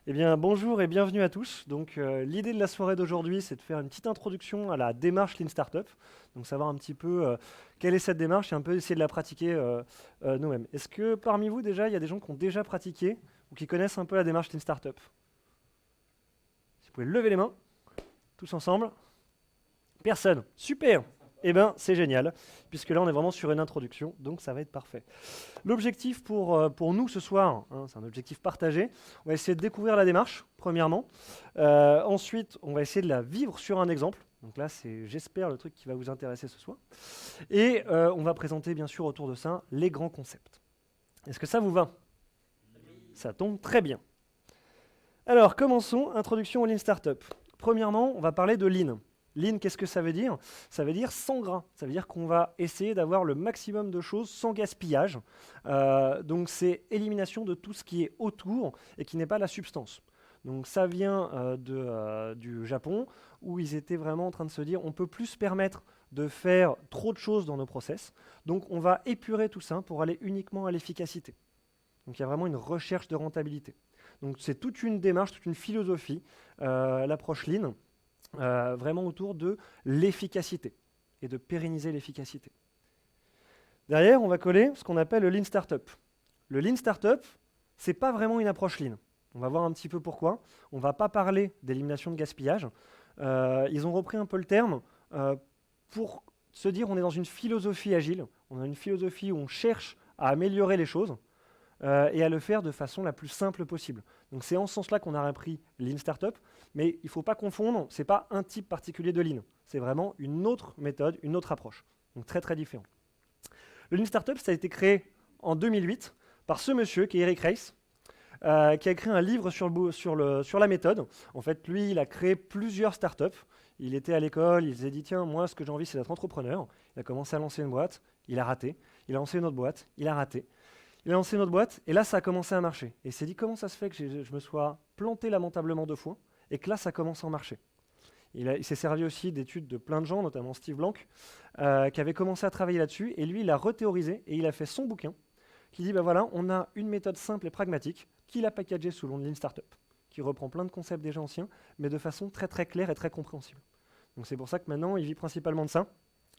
Eh bien, bonjour et bienvenue à tous. Donc, l'idée de la soirée d'aujourd'hui, c'est de faire une petite introduction à la démarche Lean Startup. Donc, savoir un petit peu quelle est cette démarche et un peu essayer de la pratiquer nous-mêmes. Est-ce que parmi vous, déjà, il y a des gens qui ont déjà pratiqué ou qui connaissent un peu la démarche Lean Startup? Si vous pouvez lever les mains, tous ensemble. Personne. Super. Eh bien, c'est génial, puisque là, on est vraiment sur une introduction, donc ça va être parfait. L'objectif pour nous ce soir, hein, c'est un objectif partagé, on va essayer de découvrir la démarche, premièrement. Ensuite, on va essayer de la vivre sur un exemple. Donc là, c'est, j'espère, le truc qui va vous intéresser ce soir. Et on va présenter, bien sûr, autour de ça, les grands concepts. Est-ce que ça vous va? Ça tombe très bien. Alors, commençons. Introduction au Lean Startup. Premièrement, on va parler de Lean. Lean, qu'est-ce que ça veut dire? Ça veut dire sans gras. Ça veut dire qu'on va essayer d'avoir le maximum de choses sans gaspillage. Donc, c'est élimination de tout ce qui est autour et qui n'est pas la substance. Donc, ça vient du Japon, où ils étaient vraiment en train de se dire on ne peut plus se permettre de faire trop de choses dans nos process. Donc, on va épurer tout ça pour aller uniquement à l'efficacité. Donc, il y a vraiment une recherche de rentabilité. Donc, c'est toute une démarche, toute une philosophie, l'approche Lean, vraiment autour de l'efficacité et de pérenniser l'efficacité. Derrière, on va coller ce qu'on appelle le Lean Startup. Le Lean Startup, ce n'est pas vraiment une approche Lean. On va voir un petit peu pourquoi. On ne va pas parler d'élimination de gaspillage. Ils ont repris un peu le terme pour se dire on est dans une philosophie agile, on a une philosophie où on cherche à améliorer les choses et à le faire de façon la plus simple possible. Donc c'est en ce sens-là qu'on a repris Lean Startup, mais il ne faut pas confondre, ce n'est pas un type particulier de Lean, c'est vraiment une autre méthode, une autre approche. Donc très très différent. Le Lean Startup, ça a été créé en 2008 par ce monsieur qui est Eric Ries, qui a écrit un livre sur la méthode. En fait, lui, il a créé plusieurs startups. Il était à l'école, il s'est dit, tiens, moi, ce que j'ai envie, c'est d'être entrepreneur. Il a commencé à lancer une boîte, il a raté. Il a lancé une autre boîte, il a raté. Il a lancé une autre boîte, et là, ça a commencé à marcher. Et il s'est dit, comment ça se fait que je me sois planté lamentablement 2 fois, et que là, ça commence à marcher. Il s'est servi aussi d'études de plein de gens, notamment Steve Blank, qui avait commencé à travailler là-dessus, et lui, il a rethéorisé, et il a fait son bouquin, qui dit, ben voilà, on a une méthode simple et pragmatique, qu'il a packagée sous le nom de Lean Startup, qui reprend plein de concepts déjà anciens, mais de façon très très claire et très compréhensible. Donc c'est pour ça que maintenant, il vit principalement de ça.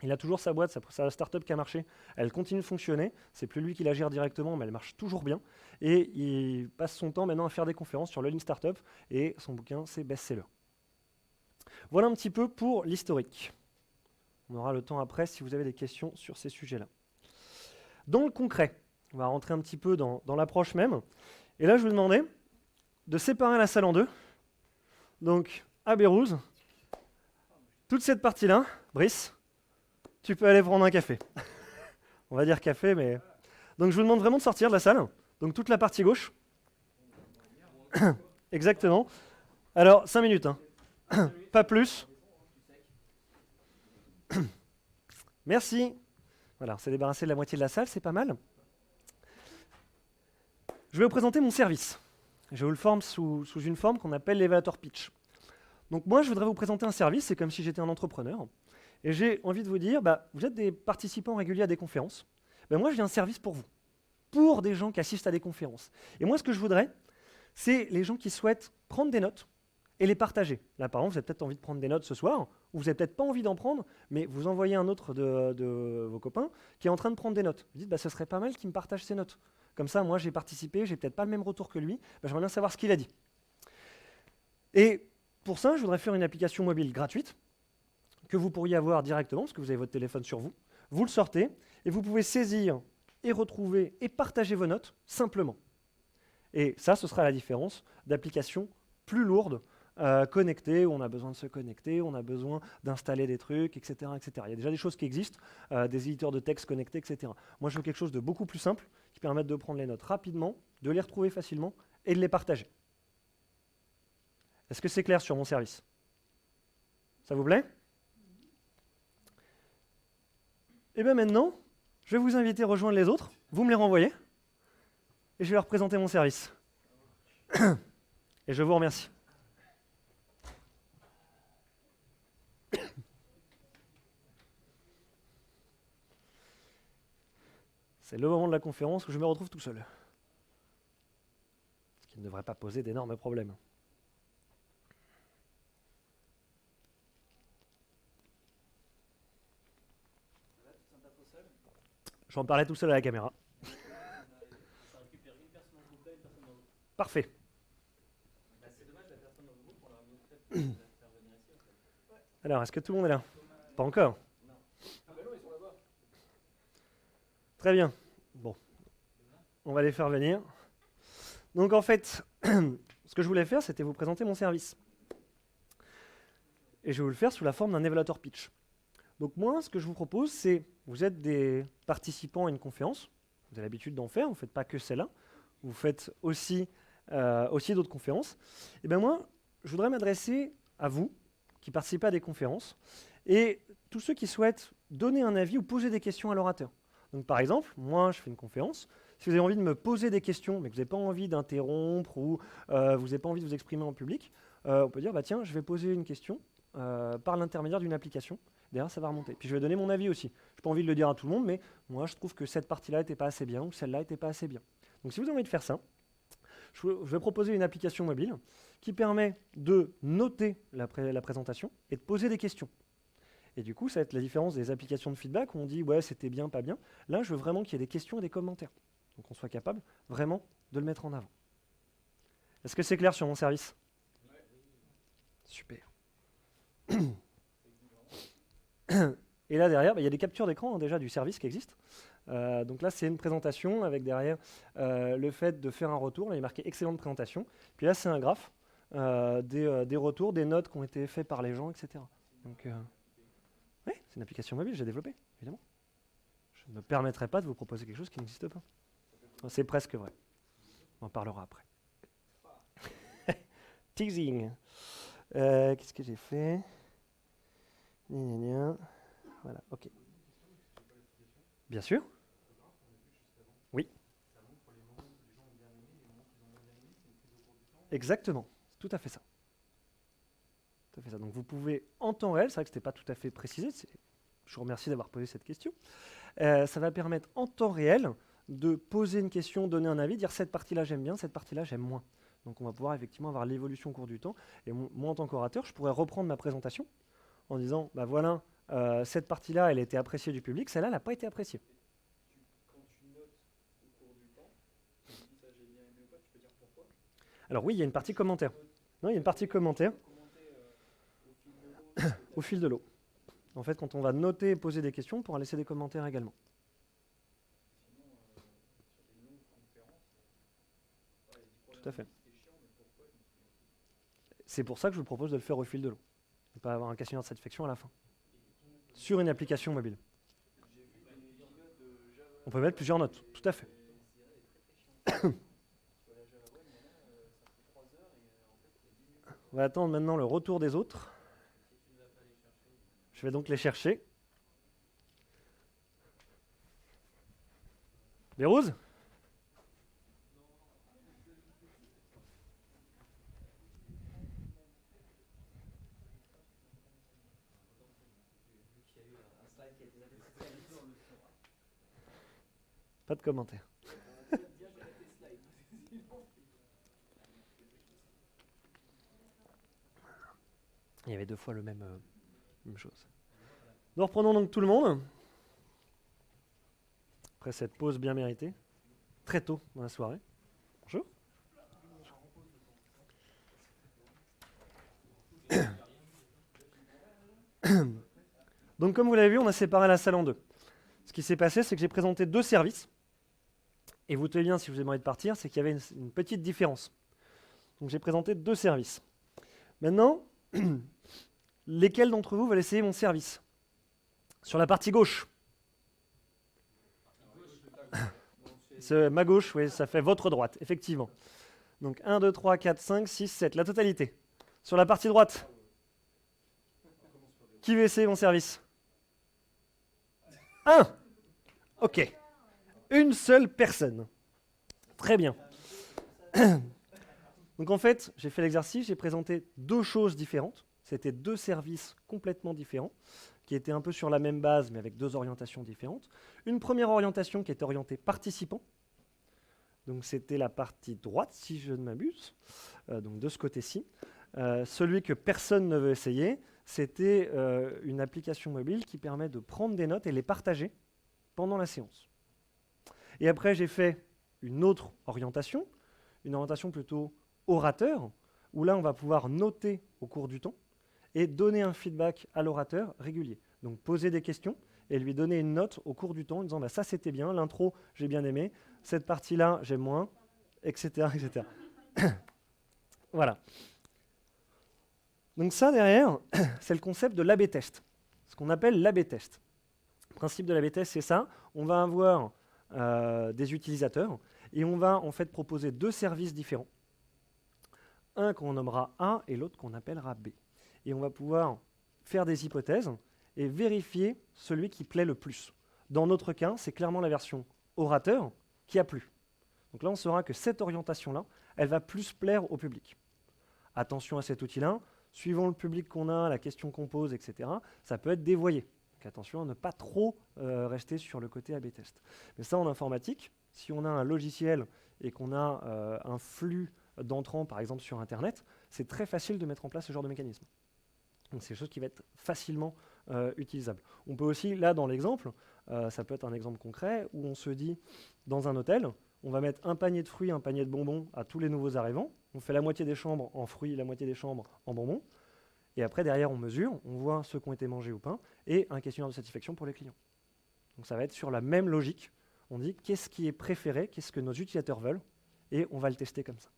Il a toujours sa boîte, sa startup qui a marché, elle continue de fonctionner, c'est plus lui qui la gère directement, mais elle marche toujours bien, et il passe son temps maintenant à faire des conférences sur le Lean Startup, et son bouquin, c'est best-seller. Voilà un petit peu pour l'historique. On aura le temps après si vous avez des questions sur ces sujets-là. Dans le concret, on va rentrer un petit peu dans l'approche même, et là je vous demandais de séparer la salle en deux, donc à Bérouz, toute cette partie-là, Brice, tu peux aller prendre un café. On va dire café, mais... Donc je vous demande vraiment de sortir de la salle. Donc toute la partie gauche. Exactement. Alors, 5 minutes, hein. Pas plus. Merci. Voilà, on s'est débarrassé de la moitié de la salle, c'est pas mal. Je vais vous présenter mon service. Je vous le forme sous une forme qu'on appelle l'elevator pitch. Donc moi, je voudrais vous présenter un service, c'est comme si j'étais un entrepreneur. Et j'ai envie de vous dire, vous êtes des participants réguliers à des conférences. Moi, j'ai un service pour vous, pour des gens qui assistent à des conférences. Et moi, ce que je voudrais, c'est les gens qui souhaitent prendre des notes et les partager. Là, par exemple, vous avez peut-être envie de prendre des notes ce soir, ou vous n'avez peut-être pas envie d'en prendre, mais vous envoyez un autre de vos copains qui est en train de prendre des notes. Vous dites, ce serait pas mal qu'il me partage ses notes. Comme ça, moi, j'ai participé, j'ai peut-être pas le même retour que lui, j'aimerais bien savoir ce qu'il a dit. Et pour ça, je voudrais faire une application mobile gratuite que vous pourriez avoir directement, parce que vous avez votre téléphone sur vous. Vous le sortez, et vous pouvez saisir et retrouver et partager vos notes simplement. Et ça, ce sera la différence d'applications plus lourdes, connectées, où on a besoin de se connecter, on a besoin d'installer des trucs, etc., etc. Il y a déjà des choses qui existent, des éditeurs de texte connectés, etc. Moi, je veux quelque chose de beaucoup plus simple, qui permette de prendre les notes rapidement, de les retrouver facilement, et de les partager. Est-ce que c'est clair sur mon service? Ça vous plaît? Et bien maintenant, je vais vous inviter à rejoindre les autres, vous me les renvoyez, et je vais leur présenter mon service. Et je vous remercie. C'est le moment de la conférence où je me retrouve tout seul. Ce qui ne devrait pas poser d'énormes problèmes. J'en parlais tout seul à la caméra. Parfait. Alors, est-ce que tout le monde est là? Pas encore. Très bien. Bon, on va les faire venir. Donc en fait, ce que je voulais faire, c'était vous présenter mon service. Et je vais vous le faire sous la forme d'un elevator pitch. Donc moi, ce que je vous propose, c'est, vous êtes des participants à une conférence, vous avez l'habitude d'en faire, vous ne faites pas que celle-là, vous faites aussi d'autres conférences. Et bien moi, je voudrais m'adresser à vous, qui participez à des conférences, et tous ceux qui souhaitent donner un avis ou poser des questions à l'orateur. Donc par exemple, moi je fais une conférence, si vous avez envie de me poser des questions, mais que vous n'avez pas envie d'interrompre ou vous n'avez pas envie de vous exprimer en public, on peut dire, bah tiens, je vais poser une question par l'intermédiaire d'une application. Derrière, ça va remonter. Puis je vais donner mon avis aussi. Je n'ai pas envie de le dire à tout le monde, mais moi, je trouve que cette partie-là n'était pas assez bien ou celle-là n'était pas assez bien. Donc si vous avez envie de faire ça, je vais proposer une application mobile qui permet de noter la présentation et de poser des questions. Et du coup, ça va être la différence des applications de feedback où on dit « ouais, c'était bien, pas bien ». Là, je veux vraiment qu'il y ait des questions et des commentaires. Donc on soit capable vraiment de le mettre en avant. Est-ce que c'est clair sur mon service? Super. Et là derrière, il y a des captures d'écran déjà du service qui existe. Donc là, c'est une présentation avec derrière le fait de faire un retour. Là, il est marqué excellente présentation. Puis là, c'est un graphe des retours, des notes qui ont été faites par les gens, etc. Donc, oui, c'est une application mobile, j'ai développé, évidemment. Je ne me permettrai pas de vous proposer quelque chose qui n'existe pas. C'est presque vrai. On en parlera après. Teasing. Qu'est-ce que j'ai fait? Voilà, ok. Bien sûr. Oui. Exactement, c'est tout à fait ça. Tout à fait ça. Donc vous pouvez en temps réel, c'est vrai que ce n'était pas tout à fait précisé, je vous remercie d'avoir posé cette question, ça va permettre en temps réel de poser une question, donner un avis, dire cette partie-là j'aime bien, cette partie-là j'aime moins. Donc on va pouvoir effectivement avoir l'évolution au cours du temps. Et moi en tant qu'orateur, je pourrais reprendre ma présentation en disant, bah voilà, cette partie-là, elle a été appréciée du public, celle-là, elle n'a pas été appréciée. Quand tu notes au cours du temps, tu dis ça j'ai bien aimé ou pas, tu peux dire pourquoi? Alors oui, il y a une partie commentaire. Non, il y a une partie commentaire au fil de l'eau. En fait, quand on va noter et poser des questions, on pourra laisser des commentaires également. Sinon, sur des longues conférences, Tout à fait. C'est pour ça que je vous propose de le faire au fil de l'eau. Ne pas avoir un questionnaire de satisfaction à la fin. Sur une application mobile. On peut mettre plusieurs notes, tout à fait. On va attendre maintenant le retour des autres. Je vais donc les chercher. Bérouz ? Pas de commentaires. Il y avait deux fois le même chose. Nous reprenons donc tout le monde. Après cette pause bien méritée. Très tôt dans la soirée. Bonjour. Donc comme vous l'avez vu, on a séparé la salle en deux. Ce qui s'est passé, c'est que j'ai présenté deux services. Et vous tenez bien, si vous avez envie de partir, c'est qu'il y avait une petite différence. Donc j'ai présenté deux services. Maintenant, lesquels d'entre vous veulent essayer mon service? Sur la partie gauche. Ma gauche, oui, ça fait votre droite, effectivement. Donc 1, 2, 3, 4, 5, 6, 7, la totalité. Sur la partie droite, qui veut essayer mon service? 1. Ok. Une seule personne. Très bien. Donc en fait, j'ai fait l'exercice, j'ai présenté deux choses différentes. C'était deux services complètement différents, qui étaient un peu sur la même base, mais avec deux orientations différentes. Une première orientation qui était orientée participant. Donc c'était la partie droite, si je ne m'abuse, donc de ce côté-ci. Celui que personne ne veut essayer, c'était une application mobile qui permet de prendre des notes et les partager pendant la séance. Et après, j'ai fait une autre orientation, une orientation plutôt orateur, où là, on va pouvoir noter au cours du temps et donner un feedback à l'orateur régulier. Donc poser des questions et lui donner une note au cours du temps en disant bah, ça c'était bien, l'intro j'ai bien aimé, cette partie-là j'aime moins, etc. etc. Voilà. Donc ça derrière, c'est le concept de l'A/B test, ce qu'on appelle l'A/B test. Le principe de l'A/B test c'est ça, on va avoir des utilisateurs et on va en fait proposer deux services différents, un qu'on nommera A et l'autre qu'on appellera B. Et on va pouvoir faire des hypothèses et vérifier celui qui plaît le plus. Dans notre cas, c'est clairement la version orateur qui a plu. Donc là, on saura que cette orientation-là, elle va plus plaire au public. Attention à cet outil-là, suivant le public qu'on a, la question qu'on pose, etc., ça peut être dévoyé. Donc attention à ne pas trop rester sur le côté A/B test. Mais ça, en informatique, si on a un logiciel et qu'on a un flux d'entrants, par exemple sur Internet, c'est très facile de mettre en place ce genre de mécanisme. Donc c'est quelque chose qui va être facilement utilisable. On peut aussi, là dans l'exemple, ça peut être un exemple concret, où on se dit, dans un hôtel, on va mettre un panier de fruits, un panier de bonbons à tous les nouveaux arrivants, on fait la moitié des chambres en fruits, la moitié des chambres en bonbons, et après derrière on mesure, on voit ceux qui ont été mangés ou pas, et un questionnaire de satisfaction pour les clients. Donc ça va être sur la même logique, on dit qu'est-ce qui est préféré, qu'est-ce que nos utilisateurs veulent, et on va le tester comme ça.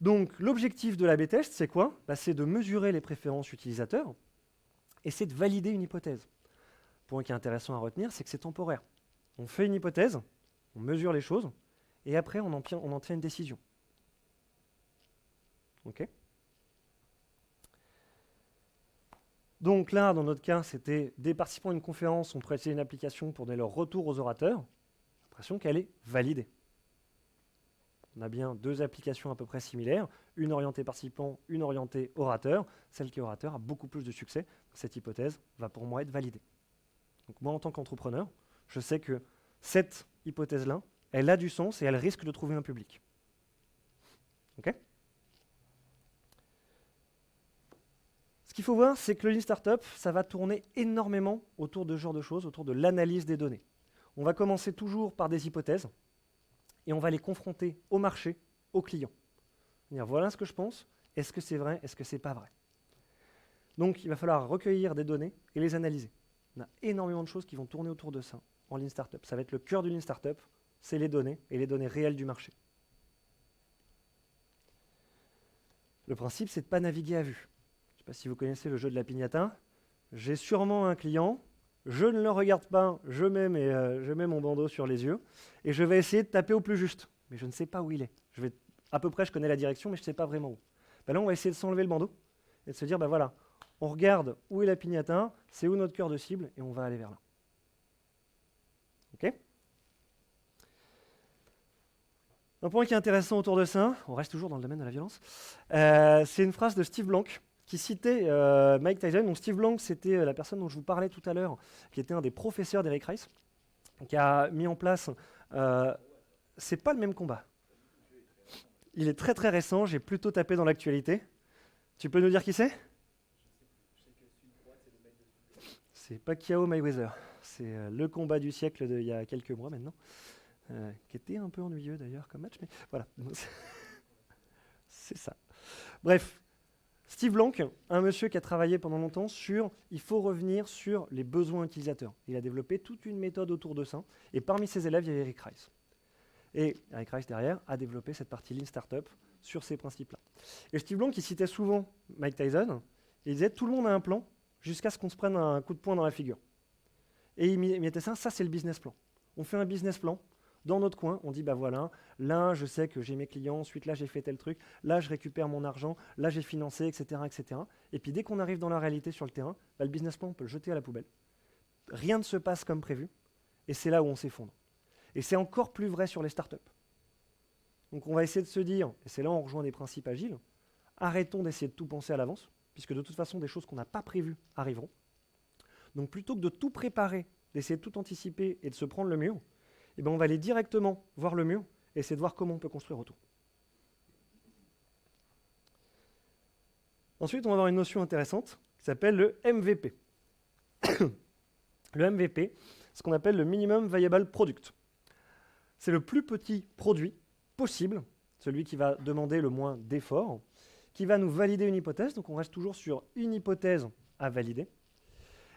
Donc l'objectif de l'A/B test, c'est quoi? C'est de mesurer les préférences utilisateurs et c'est de valider une hypothèse. Le point qui est intéressant à retenir, c'est que c'est temporaire. On fait une hypothèse, on mesure les choses et après on en tient une décision. Ok? Donc là, dans notre cas, c'était des participants à une conférence ont prêté une application pour donner leur retour aux orateurs. J'ai l'impression qu'elle est validée. On a bien deux applications à peu près similaires, une orientée participant, une orientée orateur. Celle qui est orateur a beaucoup plus de succès. Cette hypothèse va pour moi être validée. Donc moi, en tant qu'entrepreneur, je sais que cette hypothèse-là, elle a du sens et elle risque de trouver un public. Ok? Ce qu'il faut voir, c'est que le Lean Startup, ça va tourner énormément autour de ce genre de choses, autour de l'analyse des données. On va commencer toujours par des hypothèses, et on va les confronter au marché, aux clients. Dire, voilà ce que je pense, est-ce que c'est vrai, est-ce que c'est pas vrai? Donc il va falloir recueillir des données et les analyser. On a énormément de choses qui vont tourner autour de ça en Lean Startup. Ça va être le cœur du Lean Startup, c'est les données et les données réelles du marché. Le principe, c'est de ne pas naviguer à vue. Je ne sais pas si vous connaissez le jeu de la piñata. J'ai sûrement un client, je ne le regarde pas, je mets mon bandeau sur les yeux et je vais essayer de taper au plus juste. Mais je ne sais pas où il est. À peu près, je connais la direction, mais je ne sais pas vraiment où. Là, on va essayer de s'enlever le bandeau et de se dire, voilà, on regarde où est la piñata, c'est où notre cœur de cible et on va aller vers là. Ok? Un point qui est intéressant autour de ça, on reste toujours dans le domaine de la violence, c'est une phrase de Steve Blank qui citait Mike Tyson. Donc Steve Blank, c'était la personne dont je vous parlais tout à l'heure, qui était un des professeurs d'Eric Rice, qui a mis en place... c'est pas le même combat. Il est très très récent, j'ai plutôt tapé dans l'actualité. Tu peux nous dire qui c'est? C'est Pacquiao Mayweather. C'est le combat du siècle il y a quelques mois maintenant. Qui était un peu ennuyeux d'ailleurs comme match, mais voilà. C'est ça. Bref, Steve Blank, un monsieur qui a travaillé pendant longtemps sur, il faut revenir sur les besoins utilisateurs. Il a développé toute une méthode autour de ça, et parmi ses élèves, il y avait Eric Rice. Et Eric Rice, derrière, a développé cette partie Lean Startup sur ces principes-là. Et Steve Blank, il citait souvent Mike Tyson, et il disait, tout le monde a un plan, jusqu'à ce qu'on se prenne un coup de poing dans la figure. Et il mettait ça c'est le business plan. On fait un business plan, dans notre coin, on dit, voilà, là, je sais que j'ai mes clients, ensuite, là, j'ai fait tel truc, là, je récupère mon argent, là, j'ai financé, etc., etc. Et puis, dès qu'on arrive dans la réalité sur le terrain, le business plan, on peut le jeter à la poubelle. Rien ne se passe comme prévu, et c'est là où on s'effondre. Et c'est encore plus vrai sur les startups. Donc, on va essayer de se dire, et c'est là où on rejoint des principes agiles, arrêtons d'essayer de tout penser à l'avance, puisque de toute façon, des choses qu'on n'a pas prévues arriveront. Donc, plutôt que de tout préparer, d'essayer de tout anticiper et de se prendre le mur, eh ben, on va aller directement voir le mur et essayer de voir comment on peut construire autour. Ensuite, on va avoir une notion intéressante qui s'appelle le MVP. Le MVP, c'est ce qu'on appelle le Minimum Viable Product. C'est le plus petit produit possible, celui qui va demander le moins d'efforts, qui va nous valider une hypothèse, donc on reste toujours sur une hypothèse à valider,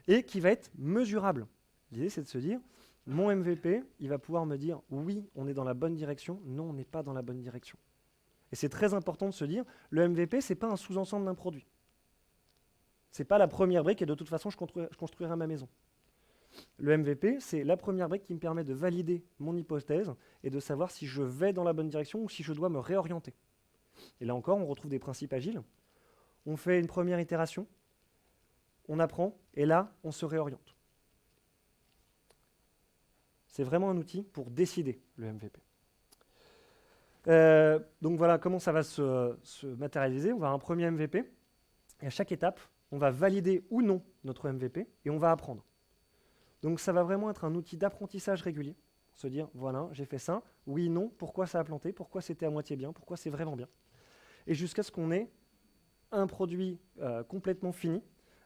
et qui va être mesurable. L'idée, c'est de se dire, mon MVP, il va pouvoir me dire, oui, on est dans la bonne direction, non, on n'est pas dans la bonne direction. Et c'est très important de se dire, le MVP, ce n'est pas un sous-ensemble d'un produit. Ce n'est pas la première brique, et de toute façon, je construirai ma maison. Le MVP, c'est la première brique qui me permet de valider mon hypothèse et de savoir si je vais dans la bonne direction ou si je dois me réorienter. Et là encore, on retrouve des principes agiles. On fait une première itération, on apprend, et là, on se réoriente. C'est vraiment un outil pour décider, le MVP. Donc voilà comment ça va se matérialiser. On va avoir un premier MVP, et à chaque étape, on va valider ou non notre MVP, et on va apprendre. Donc ça va vraiment être un outil d'apprentissage régulier. Se dire, voilà, j'ai fait ça, oui, non, pourquoi ça a planté, pourquoi c'était à moitié bien, pourquoi c'est vraiment bien. Et jusqu'à ce qu'on ait un produit complètement fini,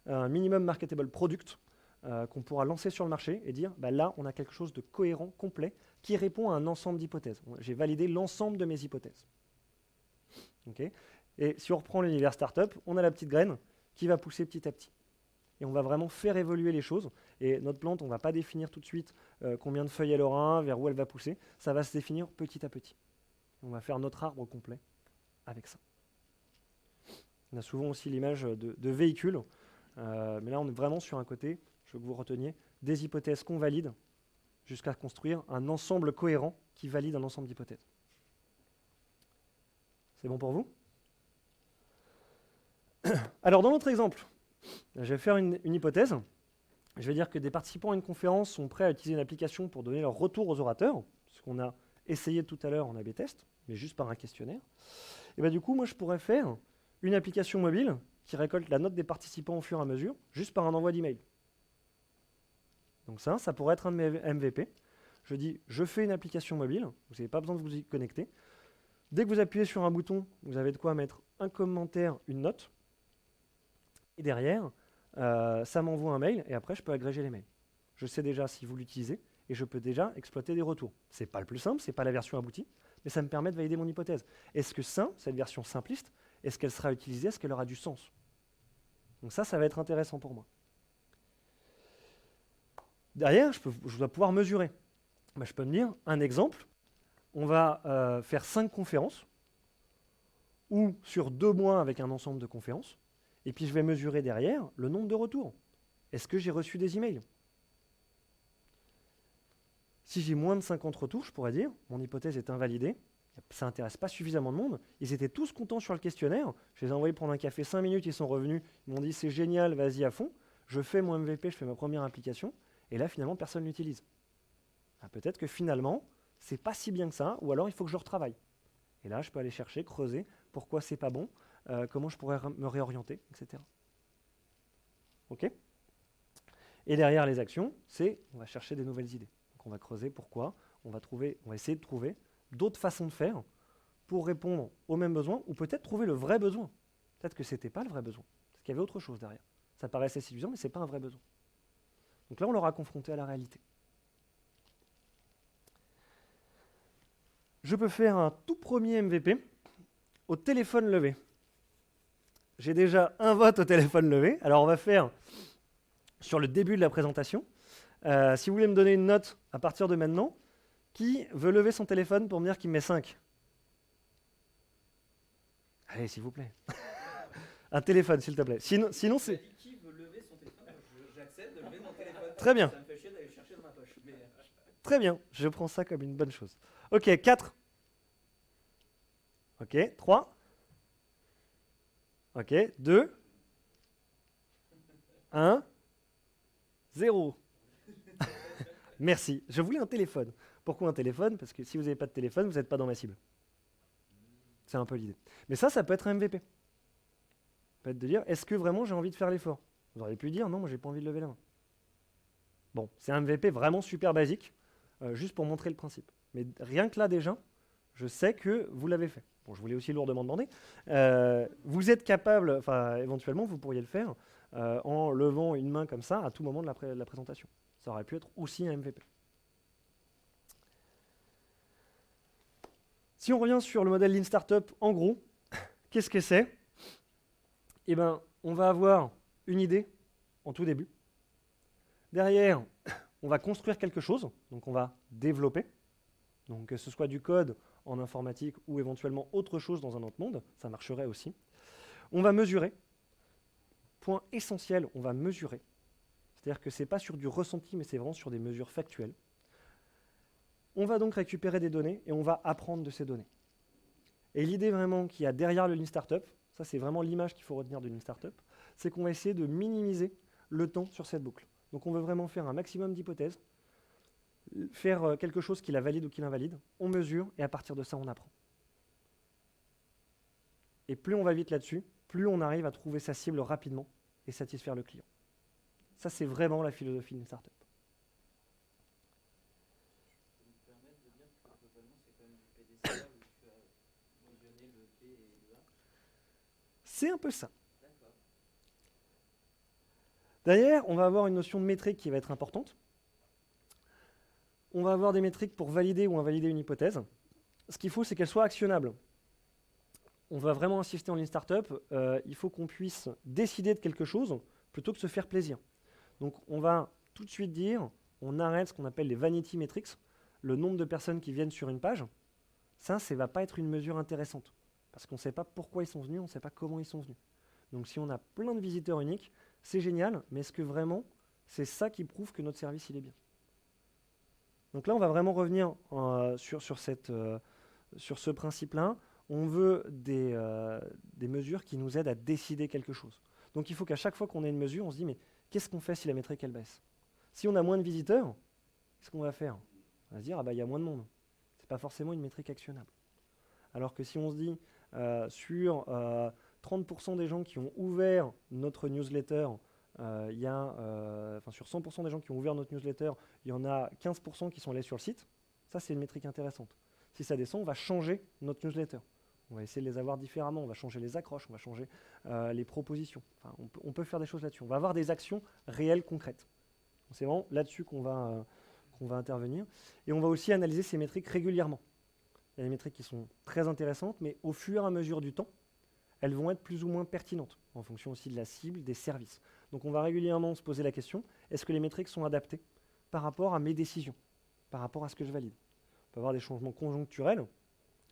un minimum marketable product, qu'on pourra lancer sur le marché et dire, bah là, on a quelque chose de cohérent, complet, qui répond à un ensemble d'hypothèses. J'ai validé l'ensemble de mes hypothèses. Okay. Et si on reprend l'univers startup, on a la petite graine qui va pousser petit à petit. Et on va vraiment faire évoluer les choses. Et notre plante, on ne va pas définir tout de suite combien de feuilles elle aura, vers où elle va pousser. Ça va se définir petit à petit. On va faire notre arbre complet avec ça. On a souvent aussi l'image de véhicules. Mais là, on est vraiment sur un côté, je veux que vous reteniez, des hypothèses qu'on valide jusqu'à construire un ensemble cohérent qui valide un ensemble d'hypothèses. C'est bon pour vous? Alors, dans notre exemple, je vais faire une hypothèse. Je vais dire que des participants à une conférence sont prêts à utiliser une application pour donner leur retour aux orateurs, ce qu'on a essayé tout à l'heure en A/B test, mais juste par un questionnaire. Et bien du coup, moi, je pourrais faire une application mobile qui récolte la note des participants au fur et à mesure, juste par un envoi d'email. Donc ça pourrait être un de mes MVP. Je dis, je fais une application mobile, vous n'avez pas besoin de vous y connecter. Dès que vous appuyez sur un bouton, vous avez de quoi mettre un commentaire, une note. Et derrière, ça m'envoie un mail et après, je peux agréger les mails. Je sais déjà si vous l'utilisez et je peux déjà exploiter des retours. Ce n'est pas le plus simple, ce n'est pas la version aboutie, mais ça me permet de valider mon hypothèse. Est-ce que ça, cette version simpliste, est-ce qu'elle sera utilisée, est-ce qu'elle aura du sens? Donc ça va être intéressant pour moi. Derrière, je dois pouvoir mesurer. Ben, je peux me dire, un exemple, on va faire 5 conférences, ou sur 2 mois avec un ensemble de conférences, et puis je vais mesurer derrière le nombre de retours. Est-ce que j'ai reçu des emails? Si j'ai moins de 50 retours, je pourrais dire, mon hypothèse est invalidée, ça n'intéresse pas suffisamment de monde, ils étaient tous contents sur le questionnaire, je les ai envoyés prendre un café 5 minutes, ils sont revenus, ils m'ont dit c'est génial, vas-y à fond, je fais mon MVP, je fais ma première application, et là finalement personne ne l'utilise. Peut-être que finalement, c'est pas si bien que ça, ou alors il faut que je retravaille. Et là, je peux aller chercher, creuser, pourquoi c'est pas bon, comment je pourrais me réorienter, etc. OK? Et derrière les actions, on va chercher des nouvelles idées. Donc on va creuser pourquoi, on va essayer de trouver d'autres façons de faire pour répondre aux mêmes besoins, ou peut-être trouver le vrai besoin. Peut-être que ce n'était pas le vrai besoin, parce qu'il y avait autre chose derrière. Ça paraissait séduisant, mais ce n'est pas un vrai besoin. Donc là, on l'aura confronté à la réalité. Je peux faire un tout premier MVP au téléphone levé. J'ai déjà un vote au téléphone levé. Alors on va faire sur le début de la présentation. Si vous voulez me donner une note à partir de maintenant, qui veut lever son téléphone pour me dire qu'il met 5? Allez, s'il vous plaît. Un téléphone, s'il te plaît. Sinon c'est... Qui veut lever son téléphone? J'accepte de lever mon téléphone. Très bien. Ça me fait chier d'aller le chercher dans ma poche. Mais... Très bien, je prends ça comme une bonne chose. Ok, 4. Ok, 3. Ok, 2. 1. 0. Merci. Je voulais un téléphone. Pourquoi un téléphone? Parce que si vous n'avez pas de téléphone, vous n'êtes pas dans ma cible. C'est un peu l'idée. Mais ça peut être un MVP. Ça peut être de dire, est-ce que vraiment j'ai envie de faire l'effort? Vous auriez pu dire, non, moi j'ai pas envie de lever la main. Bon, c'est un MVP vraiment super basique. juste pour montrer le principe. Mais rien que là déjà, je sais que vous l'avez fait. Bon, je vous l'ai aussi lourdement demandé. Vous êtes capable, enfin éventuellement vous pourriez le faire en levant une main comme ça à tout moment de la présentation. Ça aurait pu être aussi un MVP. Si on revient sur le modèle Lean Startup, en gros, qu'est-ce que c'est? Eh bien, on va avoir une idée en tout début. Derrière, on va construire quelque chose, donc on va développer. Donc que ce soit du code en informatique ou éventuellement autre chose dans un autre monde, ça marcherait aussi. On va mesurer. Point essentiel, on va mesurer. C'est-à-dire que ce n'est pas sur du ressenti, mais c'est vraiment sur des mesures factuelles. On va donc récupérer des données et on va apprendre de ces données. Et l'idée vraiment qu'il y a derrière le Lean Startup, ça c'est vraiment l'image qu'il faut retenir de Lean Startup, c'est qu'on va essayer de minimiser le temps sur cette boucle. Donc on veut vraiment faire un maximum d'hypothèses, faire quelque chose qui la valide ou qui l'invalide, on mesure et à partir de ça on apprend. Et plus on va vite là-dessus, plus on arrive à trouver sa cible rapidement et satisfaire le client. Ça c'est vraiment la philosophie d'une startup. Je peux me permettre de dire que globalement c'est quand même du PDCA où tu as fusionné le P et le A. C'est un peu ça. D'accord. Derrière, on va avoir une notion de métrique qui va être importante. On va avoir des métriques pour valider ou invalider une hypothèse. Ce qu'il faut, c'est qu'elle soit actionnable. On va vraiment insister en Lean Startup, il faut qu'on puisse décider de quelque chose plutôt que se faire plaisir. Donc on va tout de suite dire, on arrête ce qu'on appelle les vanity metrics, le nombre de personnes qui viennent sur une page. Ça ne va pas être une mesure intéressante, parce qu'on ne sait pas pourquoi ils sont venus, on ne sait pas comment ils sont venus. Donc si on a plein de visiteurs uniques, c'est génial, mais est-ce que vraiment c'est ça qui prouve que notre service il est bien? Donc là, on va vraiment revenir sur ce principe-là. On veut des mesures qui nous aident à décider quelque chose. Donc il faut qu'à chaque fois qu'on ait une mesure, on se dit, mais qu'est-ce qu'on fait si la métrique elle baisse? Si on a moins de visiteurs, qu'est-ce qu'on va faire? On va se dire, ah bah il y a moins de monde. Ce n'est pas forcément une métrique actionnable. Alors que si on se dit, sur 30% des gens qui ont ouvert notre newsletter, sur 100% des gens qui ont ouvert notre newsletter, il y en a 15% qui sont allés sur le site. Ça, c'est une métrique intéressante. Si ça descend, on va changer notre newsletter. On va essayer de les avoir différemment. On va changer les accroches, on va changer les propositions. Enfin, on peut faire des choses là-dessus. On va avoir des actions réelles, concrètes. C'est vraiment là-dessus qu'on va intervenir. Et on va aussi analyser ces métriques régulièrement. Il y a des métriques qui sont très intéressantes, mais au fur et à mesure du temps, elles vont être plus ou moins pertinentes, en fonction aussi de la cible, des services. Donc on va régulièrement se poser la question, est-ce que les métriques sont adaptées par rapport à mes décisions, par rapport à ce que je valide? On peut avoir des changements conjoncturels.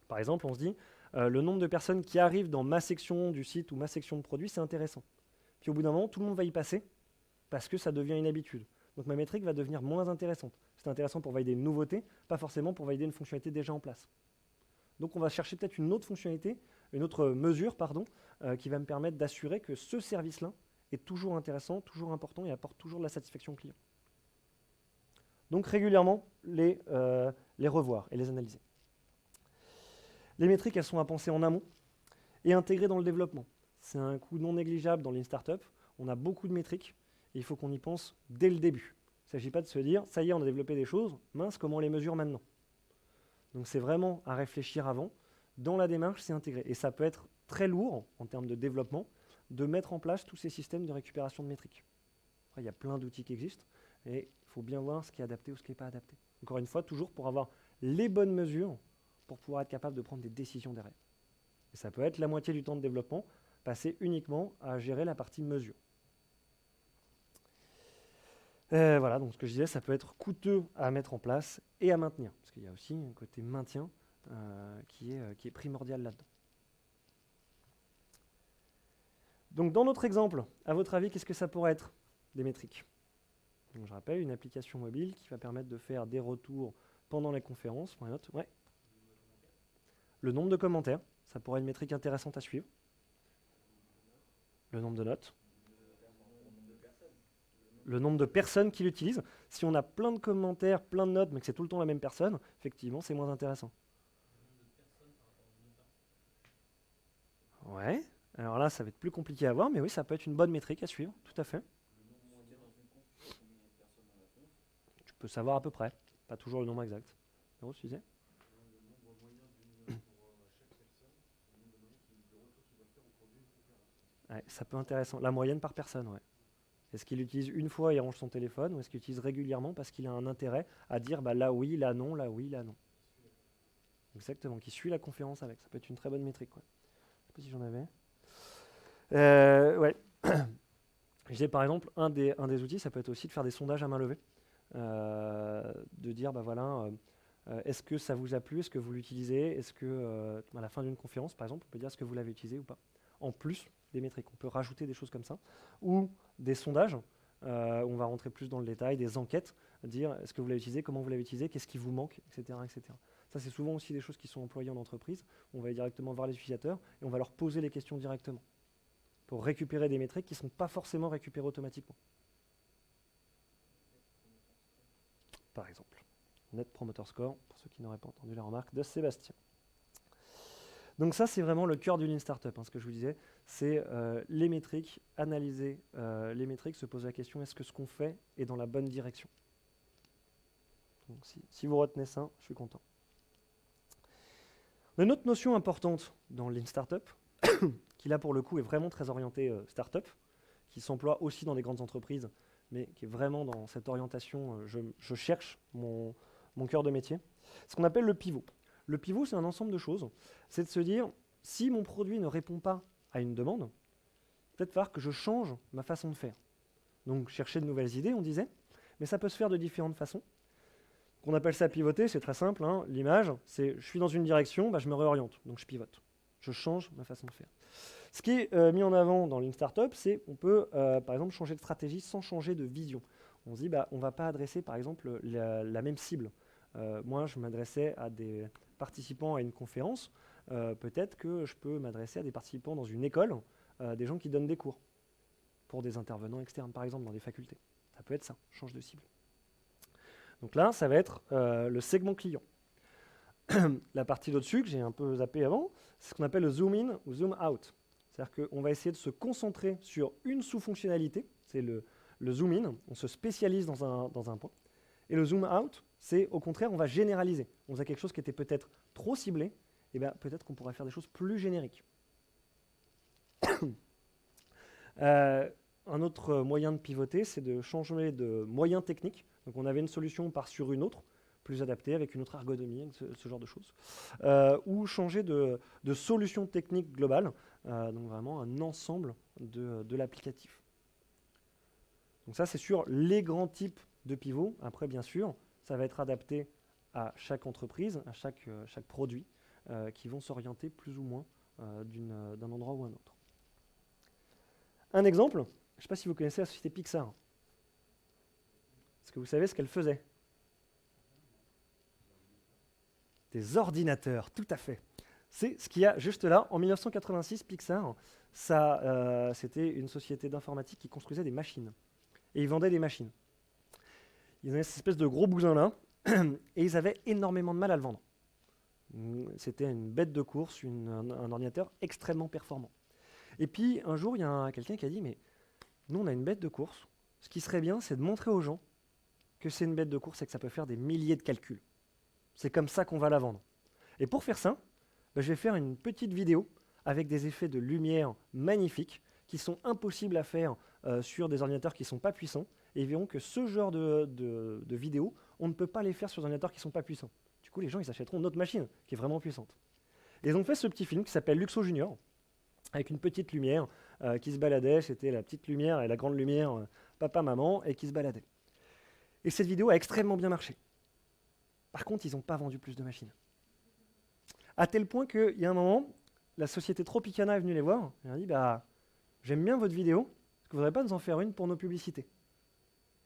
Par exemple, on se dit, le nombre de personnes qui arrivent dans ma section du site ou ma section de produits, c'est intéressant. Puis au bout d'un moment, tout le monde va y passer, parce que ça devient une habitude. Donc ma métrique va devenir moins intéressante. C'est intéressant pour valider une nouveauté, pas forcément pour valider une fonctionnalité déjà en place. Donc on va chercher peut-être une autre fonctionnalité, une autre mesure, qui va me permettre d'assurer que ce service-là est toujours intéressant, toujours important et apporte toujours de la satisfaction client. Donc régulièrement, les revoir et les analyser. Les métriques, elles sont à penser en amont et intégrées dans le développement. C'est un coût non négligeable dans Lean Startup. On a beaucoup de métriques et il faut qu'on y pense dès le début. Il ne s'agit pas de se dire, ça y est, on a développé des choses, mince, comment on les mesure maintenant? Donc c'est vraiment à réfléchir avant. Dans la démarche, c'est intégré. Et ça peut être très lourd en termes de développement de mettre en place tous ces systèmes de récupération de métriques. Après, il y a plein d'outils qui existent et il faut bien voir ce qui est adapté ou ce qui n'est pas adapté. Encore une fois, toujours pour avoir les bonnes mesures pour pouvoir être capable de prendre des décisions derrière. Et ça peut être la moitié du temps de développement passé uniquement à gérer la partie mesure. Voilà, donc ce que je disais, ça peut être coûteux à mettre en place et à maintenir, parce qu'il y a aussi un côté maintien qui est primordial là-dedans. Donc dans notre exemple, à votre avis, qu'est-ce que ça pourrait être des métriques? Donc, je rappelle, une application mobile qui va permettre de faire des retours pendant les conférences. Ouais. Le nombre de commentaires, ça pourrait être une métrique intéressante à suivre. Le nombre de notes. Le nombre de personnes qui l'utilisent. Si on a plein de commentaires, plein de notes, mais que c'est tout le temps la même personne, effectivement, c'est moins intéressant. Ouais. Alors là, ça va être plus compliqué à voir, mais oui, ça peut être une bonne métrique à suivre, tout à fait. Tu peux savoir à peu près. Pas toujours le nombre exact. Rose, tu disais? Ouais, ça peut être intéressant. La moyenne par personne, ouais. Est-ce qu'il utilise une fois et il range son téléphone, ou est-ce qu'il utilise régulièrement parce qu'il a un intérêt à dire bah, là oui, là non, là oui, là non. Exactement, qui suit la conférence avec. Ça peut être une très bonne métrique. Ouais. Je ne sais pas si j'en avais. Ouais. Je disais par exemple, un des outils, ça peut être aussi de faire des sondages à main levée. De dire, bah voilà, est-ce que ça vous a plu, est-ce que vous l'utilisez, est-ce que à la fin d'une conférence, par exemple, on peut dire est-ce que vous l'avez utilisé ou pas. En plus des métriques, on peut rajouter des choses comme ça, ou des sondages, où on va rentrer plus dans le détail, des enquêtes, dire est-ce que vous l'avez utilisé, comment vous l'avez utilisé, qu'est-ce qui vous manque, etc., etc. Ça, c'est souvent aussi des choses qui sont employées en entreprise. On va aller directement voir les utilisateurs et on va leur poser les questions directement pour récupérer des métriques qui ne sont pas forcément récupérées automatiquement. Par exemple, Net Promoter Score, pour ceux qui n'auraient pas entendu la remarque de Sébastien. Donc ça, c'est vraiment le cœur d'une Lean Startup, ce que je vous disais, c'est les métriques, analyser les métriques, se poser la question, est-ce que ce qu'on fait est dans la bonne direction? Donc si vous retenez ça, je suis content. Une autre notion importante dans Lean Startup, qui là pour le coup est vraiment très orientée startup, qui s'emploie aussi dans des grandes entreprises, mais qui est vraiment dans cette orientation, je cherche mon cœur de métier, ce qu'on appelle le pivot. Le pivot, c'est un ensemble de choses. C'est de se dire, si mon produit ne répond pas à une demande, peut-être falloir que je change ma façon de faire. Donc chercher de nouvelles idées, on disait, mais ça peut se faire de différentes façons. On appelle ça pivoter, c'est très simple. L'image, c'est je suis dans une direction, bah, je me réoriente, donc je pivote. Je change ma façon de faire. Ce qui est mis en avant dans Lean Startup, c'est qu'on peut, par exemple, changer de stratégie sans changer de vision. On se dit, bah, on ne va pas adresser, par exemple, la même cible. Moi, je m'adressais à des participants à une conférence. Peut-être que je peux m'adresser à des participants dans une école, des gens qui donnent des cours, pour des intervenants externes, par exemple, dans des facultés. Ça peut être ça, change de cible. Donc là, ça va être le segment client. La partie au-dessus, que j'ai un peu zappé avant, c'est ce qu'on appelle le zoom in ou zoom out. C'est-à-dire qu'on va essayer de se concentrer sur une sous-fonctionnalité, c'est le zoom in, on se spécialise dans un point. Et le zoom out, c'est au contraire, on va généraliser. On faisait quelque chose qui était peut-être trop ciblé, et bien peut-être qu'on pourrait faire des choses plus génériques. Un autre moyen de pivoter, c'est de changer de moyen technique. Donc on avait une solution, on part sur une autre, plus adaptée, avec une autre ergonomie, ce genre de choses. Ou changer de solution technique globale, donc vraiment un ensemble de l'applicatif. Donc ça, c'est sur les grands types de pivots. Après, bien sûr, ça va être adapté à chaque entreprise, à chaque produit, qui vont s'orienter plus ou moins d'un endroit ou un autre. Un exemple, je ne sais pas si vous connaissez la société Pixar. Est-ce que vous savez ce qu'elle faisait? Des ordinateurs, tout à fait. C'est ce qu'il y a juste là. En 1986, Pixar, c'était une société d'informatique qui construisait des machines. Et ils vendaient des machines. Ils avaient cette espèce de gros bousin là, et ils avaient énormément de mal à le vendre. C'était une bête de course, un ordinateur extrêmement performant. Et puis un jour, il y a quelqu'un qui a dit, mais nous on a une bête de course, ce qui serait bien, c'est de montrer aux gens que c'est une bête de course et que ça peut faire des milliers de calculs. C'est comme ça qu'on va la vendre. Et pour faire ça, je vais faire une petite vidéo avec des effets de lumière magnifiques qui sont impossibles à faire sur des ordinateurs qui ne sont pas puissants. Et ils verront que ce genre de vidéos, on ne peut pas les faire sur des ordinateurs qui ne sont pas puissants. Du coup, les gens ils achèteront notre machine qui est vraiment puissante. Et ils ont fait ce petit film qui s'appelle Luxo Junior, avec une petite lumière qui se baladait. C'était la petite lumière et la grande lumière, papa-maman, et qui se baladait. Et cette vidéo a extrêmement bien marché. Par contre, ils n'ont pas vendu plus de machines. À tel point qu'il y a un moment, la société Tropicana est venue les voir. Elle a dit, j'aime bien votre vidéo, est-ce que vous ne voudrez pas nous en faire une pour nos publicités?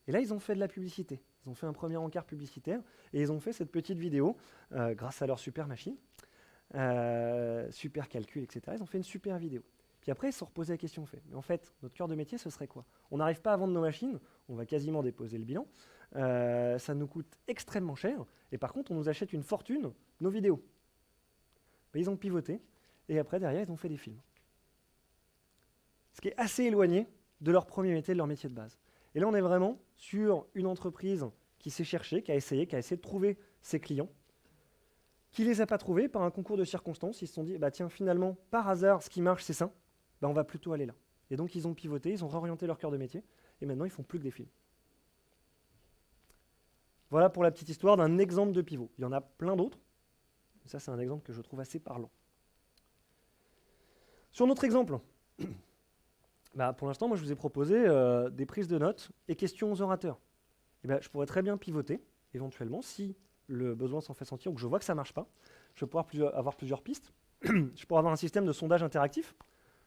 Et là, ils ont fait de la publicité. Ils ont fait un premier encart publicitaire et ils ont fait cette petite vidéo grâce à leur super machine, super calcul, etc. Ils ont fait une super vidéo. Puis après, ils se sont reposés la question, mais en fait, notre cœur de métier, ce serait quoi? On n'arrive pas à vendre nos machines, on va quasiment déposer le bilan, ça nous coûte extrêmement cher, et par contre, on nous achète une fortune, nos vidéos. Mais ils ont pivoté, et après, derrière, ils ont fait des films. Ce qui est assez éloigné de leur premier métier, de leur métier de base. Et là, on est vraiment sur une entreprise qui s'est cherché, qui a essayé de trouver ses clients, qui les a pas trouvés par un concours de circonstances. Ils se sont dit, bah tiens, finalement, par hasard, ce qui marche, c'est ça. Bah, on va plutôt aller là. Et donc, ils ont pivoté, ils ont réorienté leur cœur de métier, et maintenant, ils font plus que des films. Voilà pour la petite histoire d'un exemple de pivot. Il y en a plein d'autres. Ça, c'est un exemple que je trouve assez parlant. Sur notre exemple, bah, pour l'instant, moi, je vous ai proposé des prises de notes et questions aux orateurs. Et bah, je pourrais très bien pivoter, éventuellement, si le besoin s'en fait sentir ou que je vois que ça ne marche pas. Je vais pouvoir avoir plusieurs pistes. Je pourrais avoir un système de sondage interactif.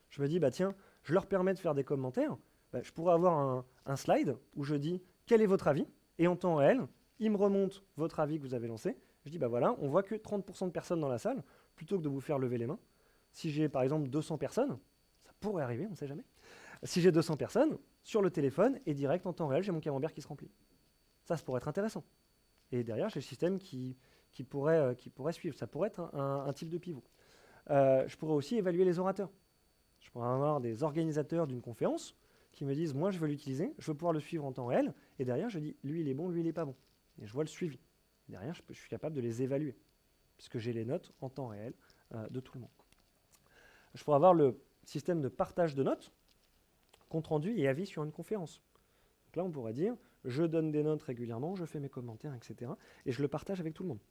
Je me dis, bah, tiens, je leur permets de faire des commentaires. Bah, je pourrais avoir un slide où je dis, quel est votre avis? Et en temps réel, il me remonte votre avis que vous avez lancé. Je dis, bah voilà, on voit que 30% de personnes dans la salle, plutôt que de vous faire lever les mains. Si j'ai par exemple 200 personnes, ça pourrait arriver, on ne sait jamais. Si j'ai 200 personnes, sur le téléphone et direct en temps réel, j'ai mon camembert qui se remplit. Ça pourrait être intéressant. Et derrière, j'ai le système qui pourrait suivre. Ça pourrait être un type de pivot. Je pourrais aussi évaluer les orateurs. Je pourrais avoir des organisateurs d'une conférence qui me disent, moi je veux l'utiliser, je veux pouvoir le suivre en temps réel, et derrière je dis, lui il est bon, lui il n'est pas bon. Et je vois le suivi. Derrière, je suis capable de les évaluer, puisque j'ai les notes en temps réel de tout le monde. Je pourrais avoir le système de partage de notes, compte rendu et avis sur une conférence. Donc là, on pourrait dire, je donne des notes régulièrement, je fais mes commentaires, etc. Et je le partage avec tout le monde.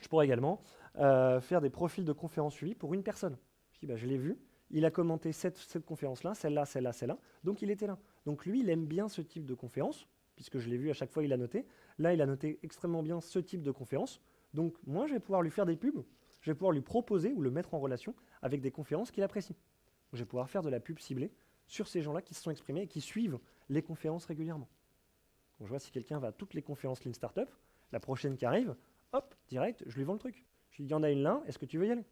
Je pourrais également faire des profils de conférences suivies pour une personne. Je dis, bah, je l'ai vu, il a commenté cette conférence-là, celle-là, celle-là, celle-là, donc il était là. Donc lui, il aime bien ce type de conférence, puisque je l'ai vu à chaque fois, il a noté. Là, il a noté extrêmement bien ce type de conférence. Donc moi, je vais pouvoir lui faire des pubs, je vais pouvoir lui proposer ou le mettre en relation avec des conférences qu'il apprécie. Donc, je vais pouvoir faire de la pub ciblée sur ces gens-là qui se sont exprimés et qui suivent les conférences régulièrement. Donc, je vois si quelqu'un va à toutes les conférences Lean Startup, la prochaine qui arrive, hop, direct, je lui vends le truc. Je lui dis, il y en a une là, est-ce que tu veux y aller?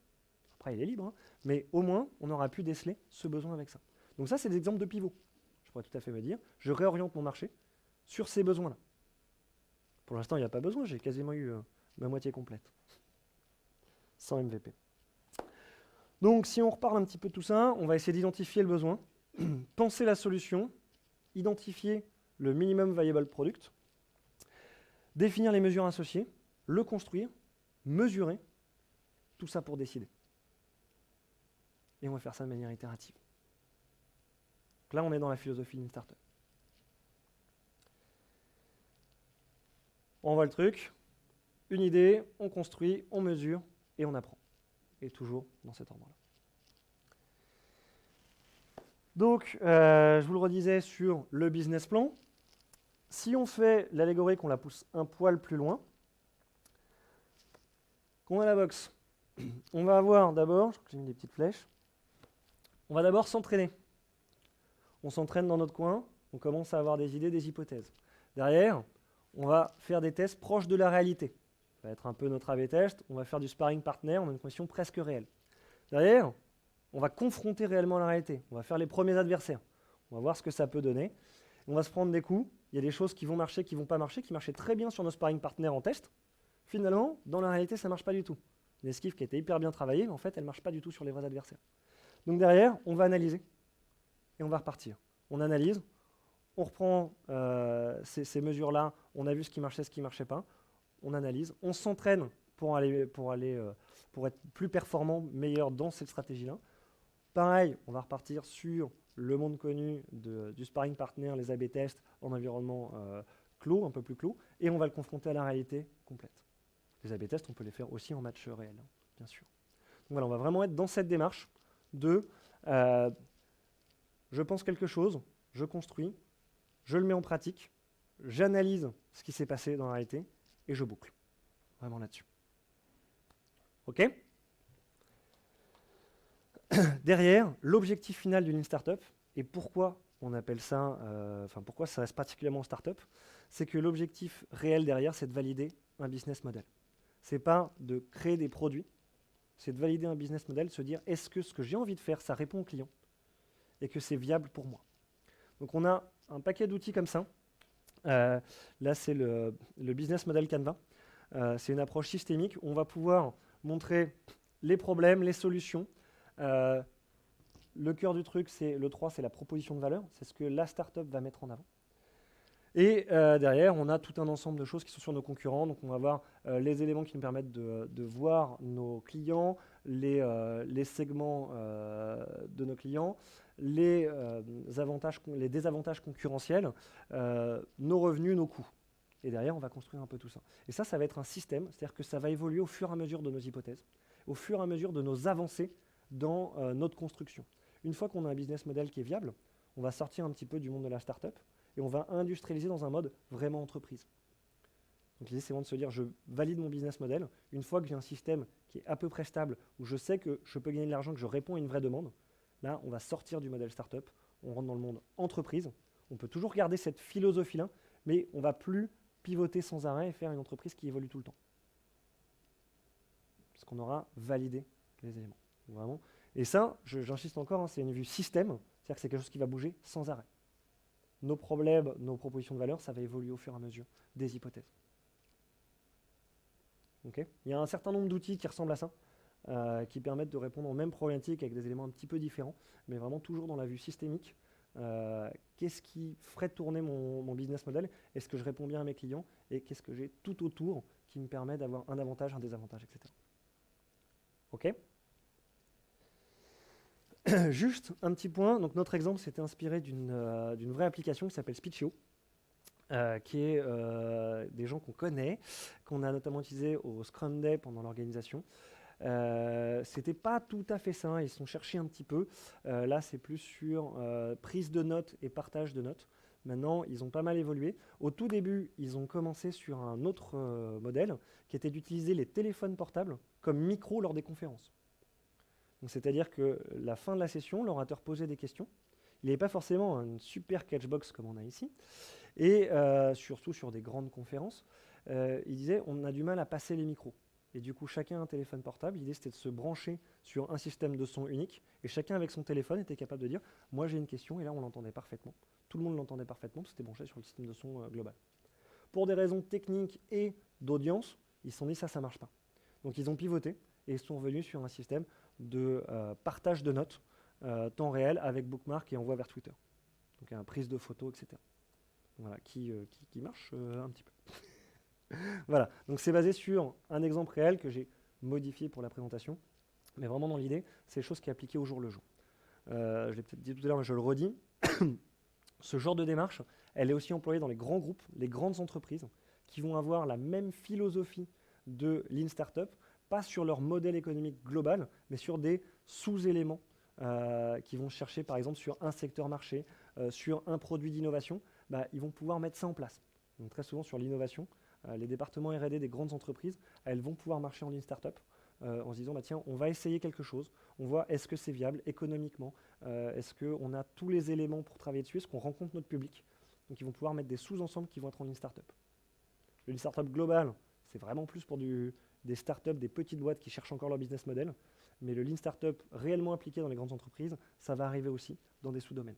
Après, il est libre, hein, mais au moins, on aura pu déceler ce besoin avec ça. Donc ça, c'est des exemples de pivot. Je pourrais tout à fait me dire, je réoriente mon marché sur ces besoins-là. Pour l'instant, il n'y a pas besoin, j'ai quasiment eu ma moitié complète, sans MVP. Donc, si on reparle un petit peu de tout ça, on va essayer d'identifier le besoin, penser la solution, identifier le minimum viable product, définir les mesures associées, le construire, mesurer, tout ça pour décider. Et on va faire ça de manière itérative. Donc là, on est dans la philosophie d'une startup. On voit le truc, une idée, on construit, on mesure et on apprend. Et toujours dans cet ordre-là. Donc, je vous le redisais sur le business plan. Si on fait l'allégorie, qu'on la pousse un poil plus loin, qu'on a la box, on va avoir d'abord, je crois que j'ai mis des petites flèches, on va d'abord s'entraîner. On s'entraîne dans notre coin, on commence à avoir des idées, des hypothèses. Derrière, on va faire des tests proches de la réalité. Ça va être un peu notre A/B test, on va faire du sparring partner, on a une condition presque réelle. Derrière, on va confronter réellement la réalité. On va faire les premiers adversaires. On va voir ce que ça peut donner. On va se prendre des coups. Il y a des choses qui vont marcher, qui ne vont pas marcher, qui marchaient très bien sur nos sparring partners en test. Finalement, dans la réalité, ça ne marche pas du tout. Une esquive qui a été hyper bien travaillée, mais en fait, elle ne marche pas du tout sur les vrais adversaires. Donc derrière, on va analyser et on va repartir. On analyse, on reprend ces mesures-là, on a vu ce qui marchait, ce qui ne marchait pas. On analyse, on s'entraîne pour être plus performant, meilleur dans cette stratégie-là. Pareil, on va repartir sur le monde connu du sparring partner, les A/B tests en environnement clos, un peu plus clos, et on va le confronter à la réalité complète. Les A/B tests, on peut les faire aussi en match réel, hein, bien sûr. Donc voilà, on va vraiment être dans cette démarche de je pense quelque chose, je construis, je le mets en pratique, j'analyse ce qui s'est passé dans la réalité, et je boucle. Vraiment là-dessus. OK ? Derrière, l'objectif final d'une startup, et pourquoi on appelle ça, pourquoi ça reste particulièrement startup, c'est que l'objectif réel derrière, c'est de valider un business model. C'est pas de créer des produits, c'est de valider un business model, se dire est-ce que ce que j'ai envie de faire, ça répond au client et que c'est viable pour moi. Donc on a un paquet d'outils comme ça. Là, c'est le business model Canva. C'est une approche systémique où on va pouvoir montrer les problèmes, les solutions. Le cœur du truc, le 3, c'est la proposition de valeur. C'est ce que la startup va mettre en avant. Et derrière, on a tout un ensemble de choses qui sont sur nos concurrents. Donc on va avoir les éléments qui nous permettent de voir nos clients, les segments de nos clients, les désavantages concurrentiels, nos revenus, nos coûts. Et derrière, on va construire un peu tout ça. Et ça va être un système, c'est-à-dire que ça va évoluer au fur et à mesure de nos hypothèses, au fur et à mesure de nos avancées dans notre construction. Une fois qu'on a un business model qui est viable, on va sortir un petit peu du monde de la startup et on va industrialiser dans un mode vraiment entreprise. Donc l'idée, c'est vraiment de se dire, je valide mon business model. Une fois que j'ai un système qui est à peu près stable, où je sais que je peux gagner de l'argent, que je réponds à une vraie demande, là, on va sortir du modèle startup, on rentre dans le monde entreprise. On peut toujours garder cette philosophie-là, mais on ne va plus pivoter sans arrêt et faire une entreprise qui évolue tout le temps. Parce qu'on aura validé les éléments. Vraiment. Et ça, j'insiste encore, hein, c'est une vue système, c'est-à-dire que c'est quelque chose qui va bouger sans arrêt. Nos problèmes, nos propositions de valeur, ça va évoluer au fur et à mesure des hypothèses. Okay. Il y a un certain nombre d'outils qui ressemblent à ça, qui permettent de répondre aux mêmes problématiques avec des éléments un petit peu différents, mais vraiment toujours dans la vue systémique. Qu'est-ce qui ferait tourner mon business model? Est-ce que je réponds bien à mes clients? Et qu'est-ce que j'ai tout autour qui me permet d'avoir un avantage, un désavantage, etc. OK. Juste un petit point. Donc notre exemple s'était inspiré d'une vraie application qui s'appelle Speechio, qui est des gens qu'on connaît, qu'on a notamment utilisé au Scrum Day pendant l'organisation. C'était pas tout à fait ça, ils se sont cherchés un petit peu. Là, c'est plus sur prise de notes et partage de notes. Maintenant, ils ont pas mal évolué. Au tout début, ils ont commencé sur un autre modèle, qui était d'utiliser les téléphones portables comme micro lors des conférences. C'est-à-dire que la fin de la session, l'orateur posait des questions. Il n'avait pas forcément une super catchbox comme on a ici. Et surtout sur des grandes conférences, il disait on a du mal à passer les micros. Et du coup, chacun a un téléphone portable. L'idée, c'était de se brancher sur un système de son unique. Et chacun, avec son téléphone, était capable de dire moi, j'ai une question. Et là, on l'entendait parfaitement. Tout le monde l'entendait parfaitement. C'était branché sur le système de son global. Pour des raisons techniques et d'audience, ils se sont dit ça ne marche pas. Donc, ils ont pivoté et ils sont revenus sur un système de partage de notes temps réel avec bookmark et envoi vers Twitter. Donc, une prise de photos, etc. Voilà, qui marche un petit peu. Voilà, donc c'est basé sur un exemple réel que j'ai modifié pour la présentation, mais vraiment dans l'idée, c'est des choses qui est appliquées au jour le jour. Je l'ai peut-être dit tout à l'heure, mais je le redis. Ce genre de démarche, elle est aussi employée dans les grands groupes, les grandes entreprises, qui vont avoir la même philosophie de Lean Startup, pas sur leur modèle économique global, mais sur des sous-éléments qui vont chercher, par exemple, sur un secteur marché, sur un produit d'innovation, ils vont pouvoir mettre ça en place. Donc très souvent sur l'innovation, les départements R&D des grandes entreprises, elles vont pouvoir marcher en Lean Startup en se disant tiens, on va essayer quelque chose, on voit est-ce que c'est viable économiquement, est-ce qu'on a tous les éléments pour travailler dessus, est-ce qu'on rencontre notre public. Donc ils vont pouvoir mettre des sous-ensembles qui vont être en Lean Startup. Le Lean Startup global, c'est vraiment plus pour des startups, des petites boîtes qui cherchent encore leur business model, mais le Lean Startup réellement appliqué dans les grandes entreprises, ça va arriver aussi dans des sous-domaines.